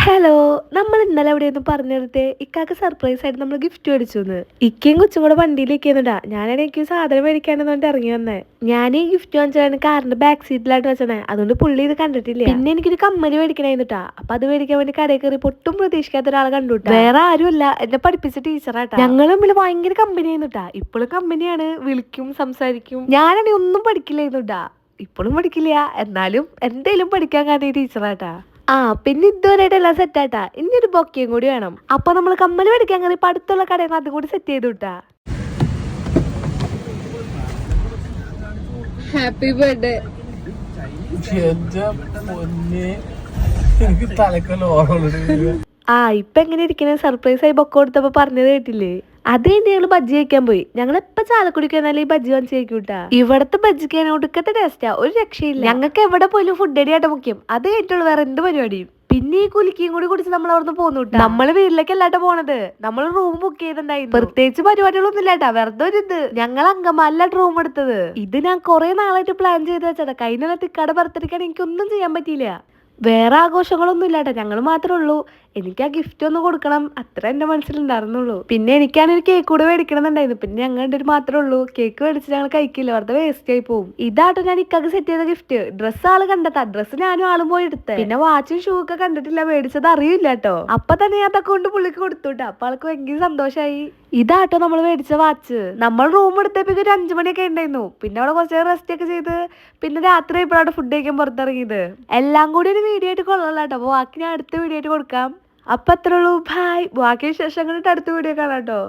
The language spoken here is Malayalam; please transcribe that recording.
ഹലോ, നമ്മൾ ഇന്നലെ എവിടെയെന്ന് പറഞ്ഞെടുത്ത് ഇക്കാക്ക് സർപ്രൈസ് ആയിട്ട് നമ്മൾ ഗിഫ്റ്റ് മേടിച്ചു. ഇക്കയും കൊച്ചും കൂടെ വണ്ടിയിലേക്കാ. ഞാനാണെങ്കിൽ എനിക്ക് സാധനം മേടിക്കാനെന്ന് പറഞ്ഞിട്ട് ഇറങ്ങി വന്നേ. ഞാൻ ഈ ഗിഫ്റ്റ് വാങ്ങിച്ചാണ് കാറിന്റെ ബാക്ക് സീറ്റിലായിട്ട് വെച്ചേ. അതുകൊണ്ട് പുള്ളി ഇത് കണ്ടിട്ടില്ല. പിന്നെ എനിക്കൊരു കമ്മല് മേടിക്കണായിരുന്നുട്ടാ. അപ്പൊ അത് മേടിക്കാൻ വേണ്ടി കടയിൽ കയറി പൊട്ടും പ്രതീക്ഷിക്കാത്ത ഒരാളെ കണ്ടുട്ടാ. വേറെ ആരുമല്ല, എന്നെ പഠിപ്പിച്ച ടീച്ചറാട്ടാ. ഞങ്ങൾ തമ്മിൽ ഭയങ്കര കമ്പനി ആയിരുന്നുട്ടാ. ഇപ്പോഴും കമ്പനിയാണ്, വിളിക്കും, സംസാരിക്കും. ഞാനാണെങ്കിൽ ഒന്നും പഠിക്കില്ലായിരുന്നുട്ടാ. ഇപ്പോഴും പഠിക്കില്ല, എന്നാലും എന്തേലും പഠിക്കാൻ കാരണം ഈ ടീച്ചറാട്ടാ. പിന്നെ ഇതുവരെയായിട്ട് എല്ലാം സെറ്റാട്ടാ. ഇനി ഒരു ബൊക്കയും കൂടി വേണം. അപ്പൊ നമ്മൾ കമ്മല് മേടിക്കാൻ കയറി ഇപ്പൊ അടുത്തുള്ള കടയിൽ നിന്ന് അതും കൂടി സെറ്റ് ചെയ്തുട്ടാ. Happy birthday. ഇപ്പൊ എങ്ങനെ ഇരിക്കണേ? സർപ്രൈസ് ആയി ബൊക്ക കൊടുത്തപ്പോ പറഞ്ഞത് കേട്ടില്ലേ? അത് കഴിഞ്ഞ് ഞങ്ങള് ബജ്ജി കഴിക്കാൻ പോയി. ഞങ്ങൾ എപ്പ ചാലക്കുടിക്ക് വന്നാലും ഈ ബജ്ജി വാങ്ങിച്ച് കഴിക്കൂട്ടാ. ഇവിടത്തെ ബജ്ജിക്ക് ഒടുക്കത്തെ ടേസ്റ്റാ, ഒരു രക്ഷയില്ല. ഞങ്ങൾക്ക് എവിടെ പോലും ഫുഡ് അടിയായിട്ട് മുഖ്യം, അത് കഴിഞ്ഞിട്ടുള്ളൂ വേറെ എന്ത് പരിപാടിയും. പിന്നെ ഈ കുലുക്കിയും കൂടി കുടിച്ച് നമ്മൾ അവിടുന്ന് പോന്നുട്ടാ. നമ്മള് വീട്ടിലേക്ക് അല്ലാട്ട പോണത്, നമ്മൾ റൂം ബുക്ക് ചെയ്തിട്ടുണ്ടായിരുന്നു. പ്രത്യേകിച്ച് പരിപാടികളൊന്നും ഇല്ലാട്ടാ, വെറുതെ ഒരു ഇത്. ഞങ്ങൾ അങ്കമാലിലായിട്ട് റൂം എടുത്തത്. ഇത് ഞാൻ കുറെ നാളായിട്ട് പ്ലാൻ ചെയ്ത് വെച്ചതാ. കഴിഞ്ഞ തിക്കാട് ബർത്ത്ഡേക്കാണ് എനിക്കൊന്നും ചെയ്യാൻ പറ്റിയില്ല. വേറെ ആഘോഷങ്ങളൊന്നും ഇല്ലാട്ടെ, ഞങ്ങൾ മാത്രമേ ഉള്ളൂ. എനിക്ക് ആ ഗിഫ്റ്റ് ഒന്ന് കൊടുക്കണം, അത്ര എന്റെ മനസ്സിലുണ്ടായിരുന്നുള്ളൂ. പിന്നെ എനിക്കാണെങ്കിൽ ഒരു കേക്ക് കൂടെ മേടിക്കണമെന്നുണ്ടായിരുന്നു. പിന്നെ ഞങ്ങൾ രണ്ടുപേരും മാത്രമേ ഉള്ളൂ. കേക്ക് മേടിച്ച് ഞങ്ങൾ കഴിക്കില്ല, വെറുതെ വേസ്റ്റ് ആയി പോകും. ഇതാട്ടോ ഞാൻ ഇക്കാക്ക് സെറ്റ് ചെയ്ത ഗിഫ്റ്റ്. ഡ്രസ്സ് ആള് കണ്ടെത്താ, ഡ്രസ്സ് ഞാനും ആളും പോയി എടുത്തേ. പിന്നെ വാച്ചും ഷൂ ഒക്കെ കണ്ടിട്ടില്ല, മേടിച്ചത് അറിയില്ല കേട്ടോ. അപ്പൊ തന്നെ ഞാൻ അതൊക്കെ കൊണ്ട് പുള്ളിക്ക് കൊടുത്തുട്ടാ. അപ്പൊ ആൾക്ക് ഭയങ്കര സന്തോഷമായി. ഇതാട്ടോ നമ്മൾ മേടിച്ച വാച്ച്. നമ്മൾ റൂം എടുത്തപ്പോ ഒരു 5 മണിയൊക്കെ ഉണ്ടായിരുന്നു. പിന്നെ അവിടെ കുറച്ച് നേരം റെസ്റ്റ് ഒക്കെ ചെയ്ത് പിന്നെ രാത്രി ആയപ്പോഴാണ് ഫുഡ് കഴിക്കാൻ പുറത്തിറങ്ങിയത്. എല്ലാം കൂടി ഒരു വീഡിയോ ആയിട്ട് കൊള്ളാട്ടോ. അപ്പൊ ബാക്കി ഞാൻ അടുത്ത വീഡിയോ ആയിട്ട് കൊടുക്കാം. അപ്പൊ അത്രേ ഉള്ളൂ, ബൈ. ബാക്കി വിശേഷങ്ങൾ അടുത്ത വീഡിയോ കാണാട്ടോ.